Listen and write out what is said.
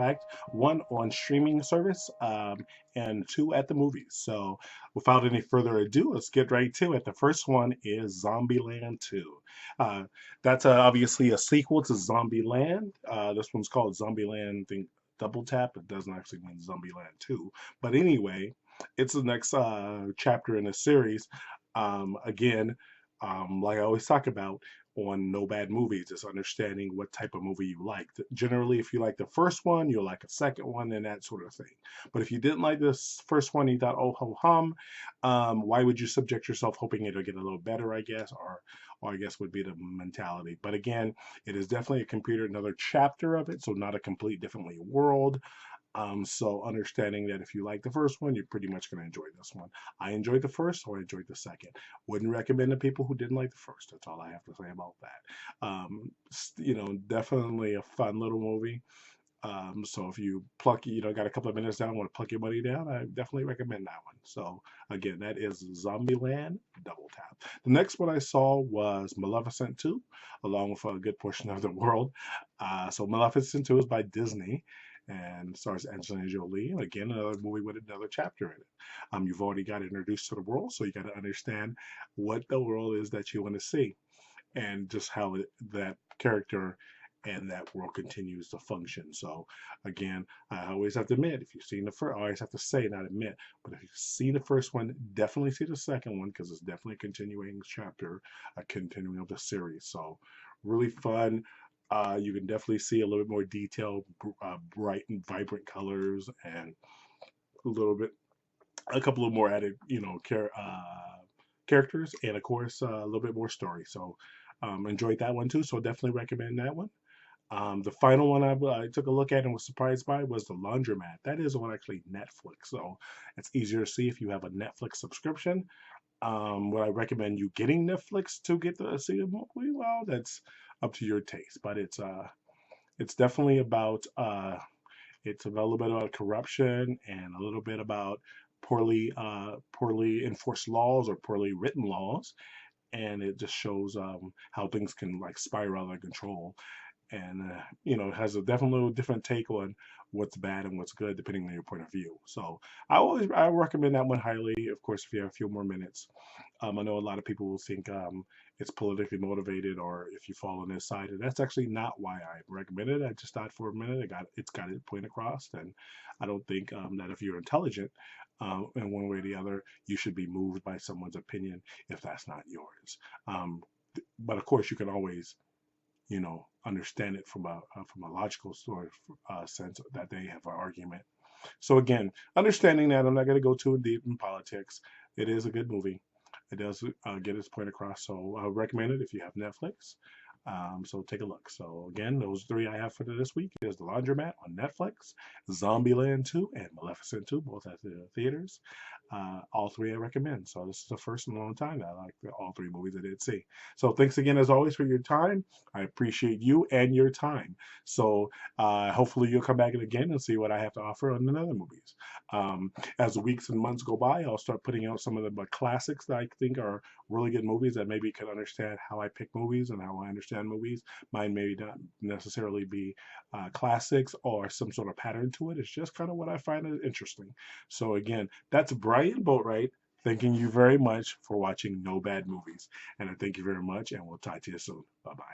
fact, one on streaming service, and two at the movies. So, without any further ado, let's get right to it. The first one is Zombieland 2. Uh, that's obviously a sequel to Zombieland. This one's called Zombieland, I think, Double Tap. It doesn't actually mean Zombieland 2. But anyway, it's the next chapter in the series. Again, like I always talk about on No Bad Movies, is understanding what type of movie you like. Generally, if you like the first one, you'll like a second one and that sort of thing. But if you didn't like this first one, you thought, oh ho hum, why would you subject yourself hoping it'll get a little better, I guess, or I guess would be the mentality. But again, it is definitely a computer, another chapter of it, so not a complete differently world. So understanding that if you like the first one, you're pretty much going to enjoy this one. I enjoyed the first, so I enjoyed the second. Wouldn't recommend to people who didn't like the first. That's all I have to say about that. Definitely a fun little movie. So if you pluck, got a couple of minutes down, want to pluck your money down, I definitely recommend that one. So again, that is Zombieland Double Tap. The next one I saw was Maleficent 2, along with a good portion of the world. So Maleficent 2 is by Disney and stars Angelina Jolie. Again, another movie with another chapter in it. You've already got introduced to the world, so you got to understand what the world is that you want to see, and just how that character and that world continues to function. So again, I always have to admit, if you've seen the first, I always have to say, not admit, but if you've seen the first one, definitely see the second one, because it's definitely a continuing chapter, a continuing of the series. So really fun. You can definitely see a little bit more detail, bright and vibrant colors, and a little bit, a couple of more added, characters, and of course, a little bit more story. So enjoyed that one too. So definitely recommend that one. The final one I took a look at and was surprised by was the Laundromat. That is on actually Netflix, so it's easier to see if you have a Netflix subscription. Would I recommend you getting Netflix to get to see the movie? Well, that's up to your taste, but it's definitely about it's a little bit about corruption and a little bit about poorly enforced laws or poorly written laws, and it just shows how things can like spiral out of control, and it has a definitely different take on what's bad and what's good depending on your point of view. So I recommend that one highly. Of course, if you have a few more minutes. I know a lot of people will think it's politically motivated, or if you fall on this side, and that's actually not why I recommend it. I just thought for a minute it's got its point across, and I don't think that if you're intelligent in one way or the other, you should be moved by someone's opinion if that's not yours. But of course, you can always understand it from a logical sort of sense that they have an argument. So again, understanding that, I'm not going to go too deep in politics. It is a good movie. It does get its point across. So I recommend it if you have Netflix. So take a look. So again, those three I have for this week is The Laundromat on Netflix, Zombieland 2, and Maleficent 2, both at the theaters. All three I recommend. So this is the first in a long time that I like all three movies I did see. So thanks again, as always, for your time. I appreciate you and your time. So hopefully you'll come back again and see what I have to offer on the other movies. As the weeks and months go by, I'll start putting out some of the classics that I think are really good movies that maybe can understand how I pick movies and how I understand movies. Mine may not necessarily be classics or some sort of pattern to it. It's just kind of what I find interesting. So again, that's Brian Boatwright. Thanking you very much for watching No Bad Movies. And I thank you very much, and we'll talk to you soon. Bye-bye.